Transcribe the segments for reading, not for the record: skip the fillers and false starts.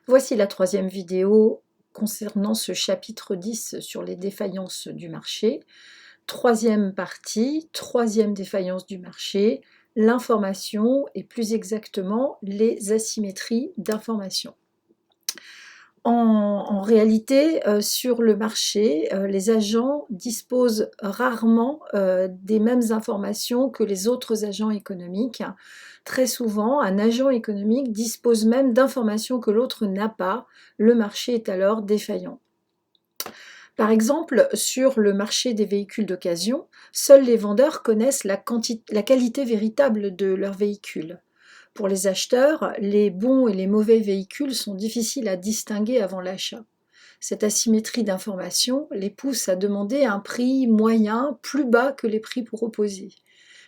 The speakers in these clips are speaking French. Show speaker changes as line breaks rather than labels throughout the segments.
Voici la troisième vidéo concernant ce chapitre 10 sur les défaillances du marché. Troisième partie, troisième défaillance du marché, l'information et plus exactement les asymétries d'information. En réalité, sur le marché, les agents disposent rarement des mêmes informations que les autres agents économiques. Très souvent, un agent économique dispose même d'informations que l'autre n'a pas. Le marché est alors défaillant. Par exemple, sur le marché des véhicules d'occasion, seuls les vendeurs connaissent la qualité véritable de leurs véhicules. Pour les acheteurs, les bons et les mauvais véhicules sont difficiles à distinguer avant l'achat. Cette asymétrie d'information les pousse à demander un prix moyen plus bas que les prix proposés,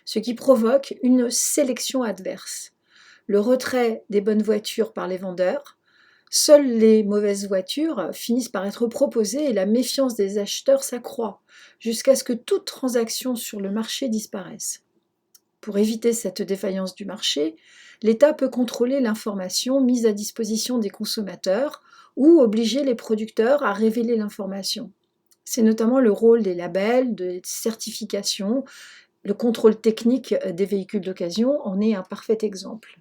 ce qui provoque une sélection adverse. Le retrait des bonnes voitures par les vendeurs, seules les mauvaises voitures finissent par être proposées et la méfiance des acheteurs s'accroît, jusqu'à ce que toute transaction sur le marché disparaisse. Pour éviter cette défaillance du marché, l'État peut contrôler l'information mise à disposition des consommateurs ou obliger les producteurs à révéler l'information. C'est notamment le rôle des labels, des certifications, le contrôle technique des véhicules d'occasion en est un parfait exemple.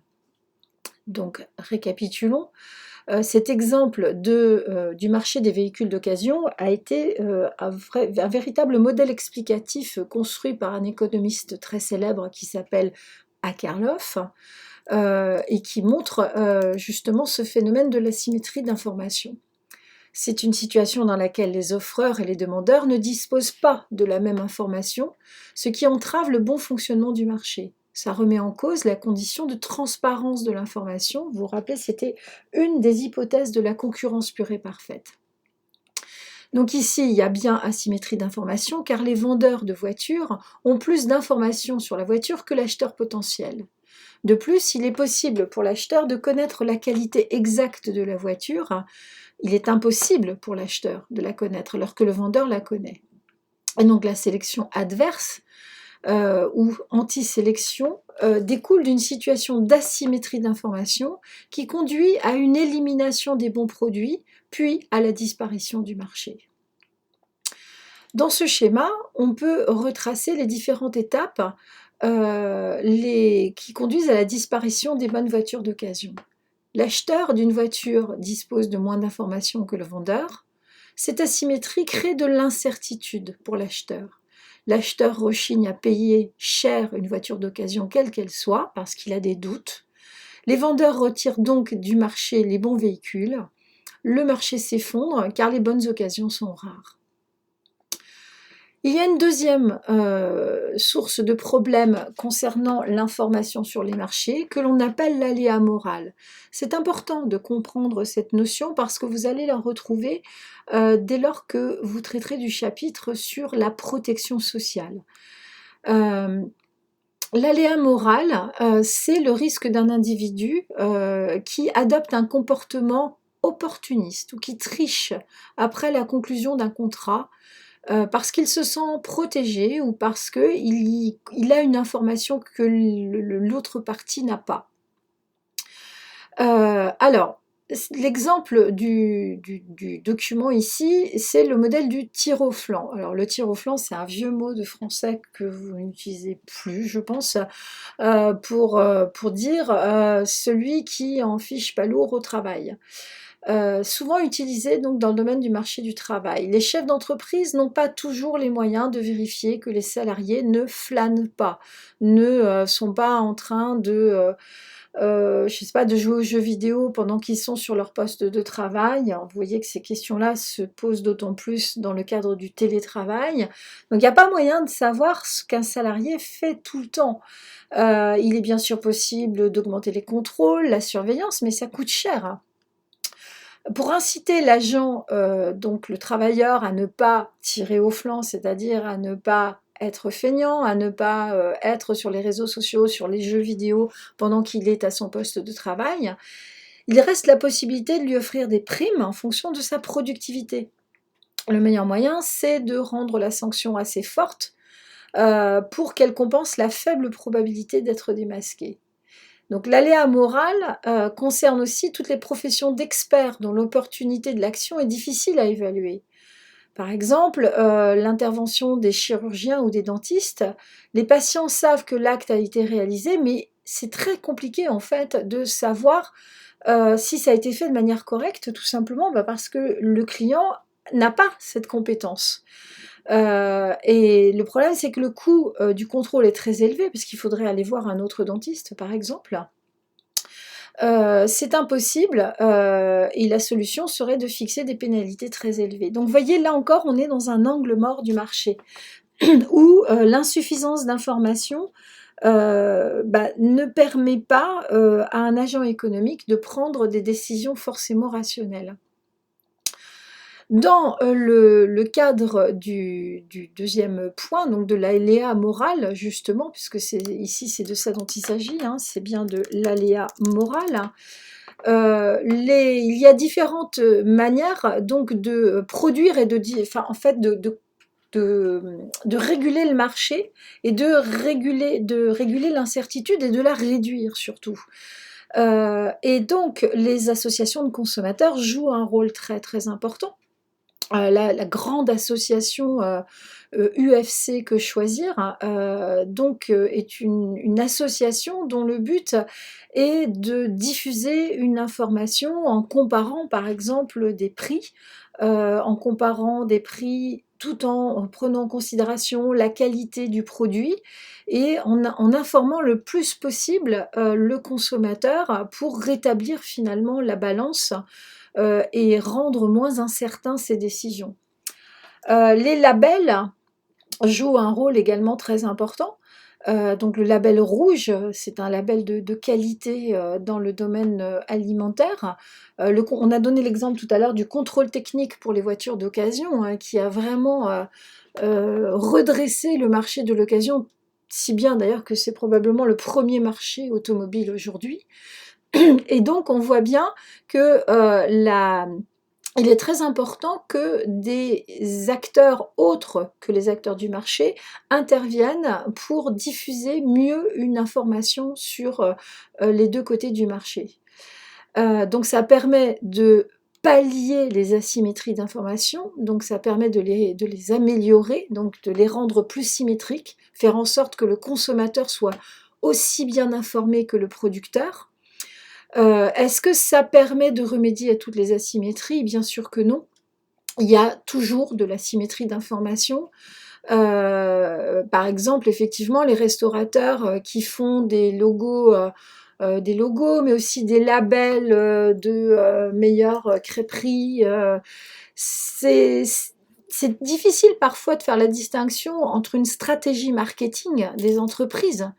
Donc, récapitulons. Cet exemple du marché des véhicules d'occasion a été un véritable modèle explicatif construit par un économiste très célèbre qui s'appelle Akerlof et qui montre justement ce phénomène de l'asymétrie d'information. C'est une situation dans laquelle les offreurs et les demandeurs ne disposent pas de la même information, ce qui entrave le bon fonctionnement du marché. Ça remet en cause la condition de transparence de l'information. Vous vous rappelez, c'était une des hypothèses de la concurrence pure et parfaite. Donc ici, il y a bien asymétrie d'information car les vendeurs de voitures ont plus d'informations sur la voiture que l'acheteur potentiel. De plus, il est possible pour l'acheteur de connaître la qualité exacte de la voiture. Il est impossible pour l'acheteur de la connaître alors que le vendeur la connaît. Et donc la sélection adverse ou anti-sélection découle d'une situation d'asymétrie d'information qui conduit à une élimination des bons produits, puis à la disparition du marché. Dans ce schéma, on peut retracer les différentes étapes qui conduisent à la disparition des bonnes voitures d'occasion. L'acheteur d'une voiture dispose de moins d'informations que le vendeur. Cette asymétrie crée de l'incertitude pour l'acheteur. L'acheteur rechigne à payer cher une voiture d'occasion quelle qu'elle soit parce qu'il a des doutes. Les vendeurs retirent donc du marché les bons véhicules. Le marché s'effondre car les bonnes occasions sont rares. Il y a une deuxième source de problème concernant l'information sur les marchés que l'on appelle l'aléa moral. C'est important de comprendre cette notion parce que vous allez la retrouver dès lors que vous traiterez du chapitre sur la protection sociale. L'aléa moral, c'est le risque d'un individu qui adopte un comportement opportuniste ou qui triche après la conclusion d'un contrat parce qu'il se sent protégé ou parce qu'il a une information que l'autre partie n'a pas. Alors, l'exemple du document ici, c'est le modèle du tir au flanc. Alors, le tir au flanc, c'est un vieux mot de français que vous n'utilisez plus, je pense, pour dire celui qui en fiche pas lourd au travail. Souvent utilisé donc dans le domaine du marché du travail. Les chefs d'entreprise n'ont pas toujours les moyens de vérifier que les salariés ne flânent pas, ne sont pas en train de, je sais pas, de jouer aux jeux vidéo pendant qu'ils sont sur leur poste de travail. Alors, vous voyez que ces questions-là se posent d'autant plus dans le cadre du télétravail. Donc il n'y a pas moyen de savoir ce qu'un salarié fait tout le temps. Il est bien sûr possible d'augmenter les contrôles, la surveillance, mais ça coûte cher, hein. Pour inciter l'agent, donc le travailleur, à ne pas tirer au flanc, c'est-à-dire à ne pas être feignant, à ne pas être sur les réseaux sociaux, sur les jeux vidéo pendant qu'il est à son poste de travail, il reste la possibilité de lui offrir des primes en fonction de sa productivité. Le meilleur moyen, c'est de rendre la sanction assez forte pour qu'elle compense la faible probabilité d'être démasqué. Donc l'aléa moral concerne aussi toutes les professions d'experts dont l'opportunité de l'action est difficile à évaluer. Par exemple, l'intervention des chirurgiens ou des dentistes, les patients savent que l'acte a été réalisé, mais c'est très compliqué en fait de savoir si ça a été fait de manière correcte, tout simplement parce que le client n'a pas cette compétence. Et le problème, c'est que le coût du contrôle est très élevé, puisqu'il faudrait aller voir un autre dentiste, par exemple. C'est impossible et la solution serait de fixer des pénalités très élevées. Donc, vous voyez, là encore, on est dans un angle mort du marché où l'insuffisance d'informations ne permet pas à un agent économique de prendre des décisions forcément rationnelles. Dans le cadre du deuxième point, donc de l'aléa moral, justement, puisque ici c'est de ça dont il s'agit, hein, c'est bien de l'aléa moral. Il y a différentes manières donc de produire et en fait de réguler le marché et de réguler l'incertitude et de la réduire surtout. Et donc les associations de consommateurs jouent un rôle très très important. La grande association UFC Que Choisir est une association dont le but est de diffuser une information en comparant par exemple des prix, en comparant des prix tout en prenant en considération la qualité du produit et en informant le plus possible le consommateur pour rétablir finalement la balance et rendre moins incertain ses décisions. Les labels jouent un rôle également très important. Donc le label rouge, c'est un label de qualité dans le domaine alimentaire. On a donné l'exemple tout à l'heure du contrôle technique pour les voitures d'occasion, hein, qui a vraiment redressé le marché de l'occasion, si bien d'ailleurs que c'est probablement le premier marché automobile aujourd'hui. Et donc on voit bien que il est très important que des acteurs autres que les acteurs du marché interviennent pour diffuser mieux une information sur les deux côtés du marché. Donc ça permet de pallier les asymétries d'information, donc ça permet de les améliorer, donc de les rendre plus symétriques, faire en sorte que le consommateur soit aussi bien informé que le producteur. Est-ce que ça permet de remédier à toutes les asymétries? Bien sûr que non. Il y a toujours de l'asymétrie d'information. Par exemple, effectivement, les restaurateurs qui font des logos, mais aussi des labels de meilleure crêperie. C'est difficile parfois de faire la distinction entre une stratégie marketing des entreprises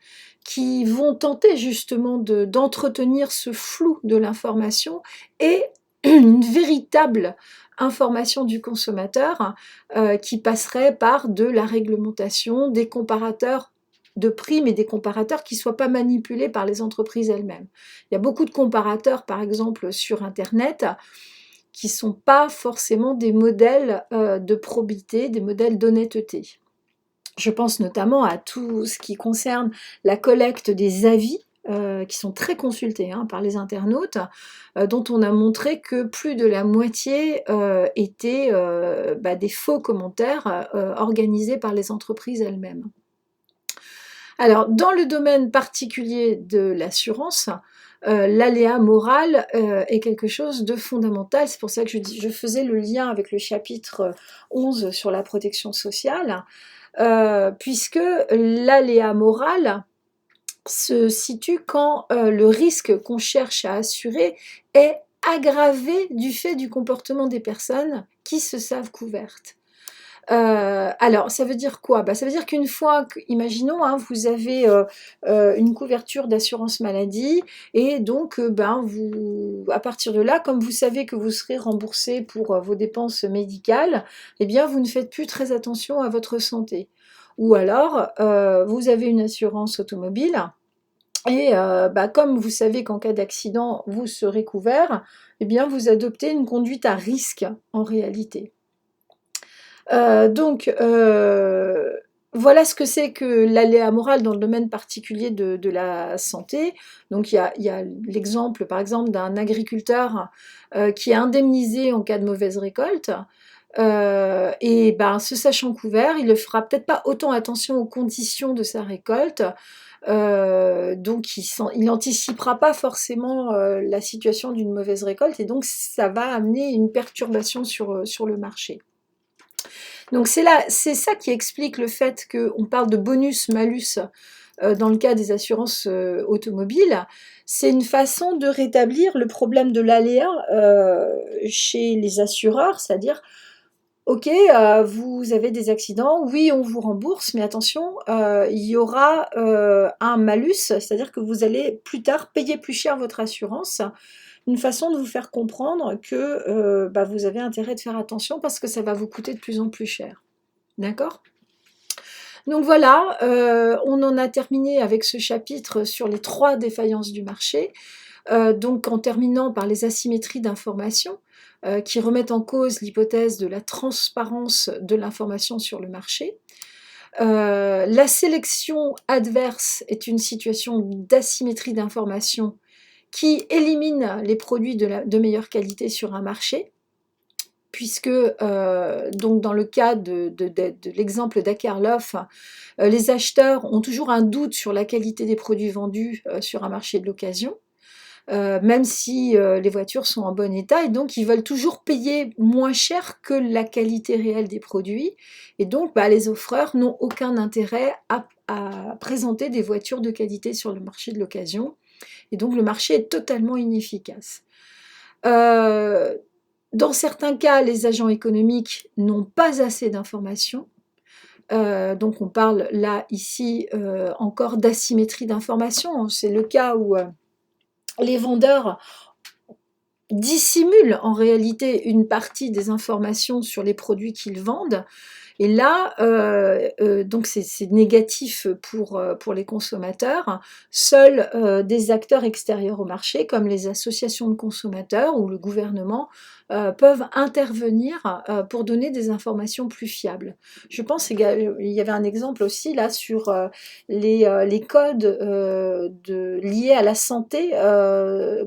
qui vont tenter justement d'entretenir ce flou de l'information et une véritable information du consommateur qui passerait par de la réglementation, des comparateurs de prix, mais des comparateurs qui ne soient pas manipulés par les entreprises elles-mêmes. Il y a beaucoup de comparateurs, par exemple, sur Internet, qui ne sont pas forcément des modèles de probité, des modèles d'honnêteté. Je pense notamment à tout ce qui concerne la collecte des avis, qui sont très consultés par les internautes, dont on a montré que plus de la moitié étaient des faux commentaires organisés par les entreprises elles-mêmes. Alors, dans le domaine particulier de l'assurance, l'aléa moral est quelque chose de fondamental. C'est pour ça que je faisais le lien avec le chapitre 11 sur la protection sociale, puisque l'aléa moral se situe quand le risque qu'on cherche à assurer est aggravé du fait du comportement des personnes qui se savent couvertes. Alors, ça veut dire quoi? Ça veut dire qu'une fois, imaginons, vous avez une couverture d'assurance maladie et donc à partir de là, comme vous savez que vous serez remboursé pour vos dépenses médicales, eh bien vous ne faites plus très attention à votre santé. Ou alors, vous avez une assurance automobile et comme vous savez qu'en cas d'accident, vous serez couvert, eh bien vous adoptez une conduite à risque en réalité. voilà ce que c'est que l'aléa moral dans le domaine particulier de la santé. Donc il y a l'exemple, par exemple, d'un agriculteur qui est indemnisé en cas de mauvaise récolte. Et ben, se sachant couvert, il ne fera peut-être pas autant attention aux conditions de sa récolte. Donc il n'anticipera pas forcément la situation d'une mauvaise récolte, et donc ça va amener une perturbation sur le marché. Donc c'est ça qui explique le fait qu'on parle de bonus-malus dans le cas des assurances automobiles. C'est une façon de rétablir le problème de l'aléa chez les assureurs, c'est-à-dire, ok, vous avez des accidents, oui, on vous rembourse, mais attention, il y aura un malus, c'est-à-dire que vous allez plus tard payer plus cher votre assurance. Une façon de vous faire comprendre que vous avez intérêt de faire attention parce que ça va vous coûter de plus en plus cher. D'accord ? Donc voilà, on en a terminé avec ce chapitre sur les 3 défaillances du marché. Donc en terminant par les asymétries d'information qui remettent en cause l'hypothèse de la transparence de l'information sur le marché. La sélection adverse est une situation d'asymétrie d'information qui élimine les produits de meilleure qualité sur un marché, puisque donc dans le cas de l'exemple d'Akerlof, les acheteurs ont toujours un doute sur la qualité des produits vendus sur un marché de l'occasion, même si les voitures sont en bon état, et donc ils veulent toujours payer moins cher que la qualité réelle des produits, et donc les offreurs n'ont aucun intérêt à présenter des voitures de qualité sur le marché de l'occasion, et donc le marché est totalement inefficace. Dans certains cas, les agents économiques n'ont pas assez d'informations. Donc on parle là, ici, encore d'asymétrie d'information. C'est le cas où les vendeurs dissimulent en réalité une partie des informations sur les produits qu'ils vendent. Et là, donc c'est négatif pour les consommateurs. Seuls des acteurs extérieurs au marché, comme les associations de consommateurs ou le gouvernement, peuvent intervenir pour donner des informations plus fiables. Je pense qu'il y avait un exemple aussi là sur les codes liés à la santé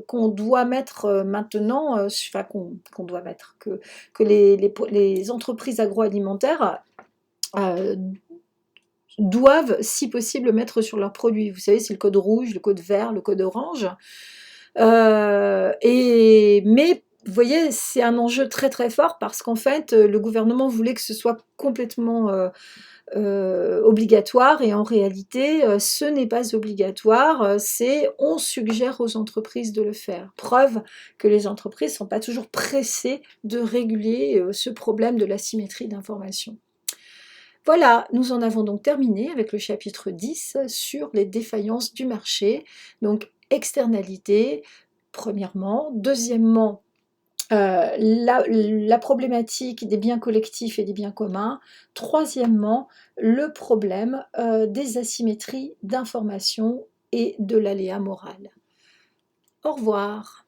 qu'on doit mettre maintenant, enfin qu'on doit mettre, que les entreprises agroalimentaires doivent, si possible, mettre sur leurs produits. Vous savez, c'est le code rouge, le code vert, le code orange. Mais vous voyez, c'est un enjeu très très fort parce qu'en fait, le gouvernement voulait que ce soit complètement obligatoire, et en réalité, ce n'est pas obligatoire, on suggère aux entreprises de le faire. Preuve que les entreprises ne sont pas toujours pressées de réguler ce problème de l'asymétrie d'information. Voilà, nous en avons donc terminé avec le chapitre 10 sur les défaillances du marché. Donc, externalité, premièrement. Deuxièmement, la problématique des biens collectifs et des biens communs. Troisièmement, le problème des asymétries d'information et de l'aléa moral. Au revoir.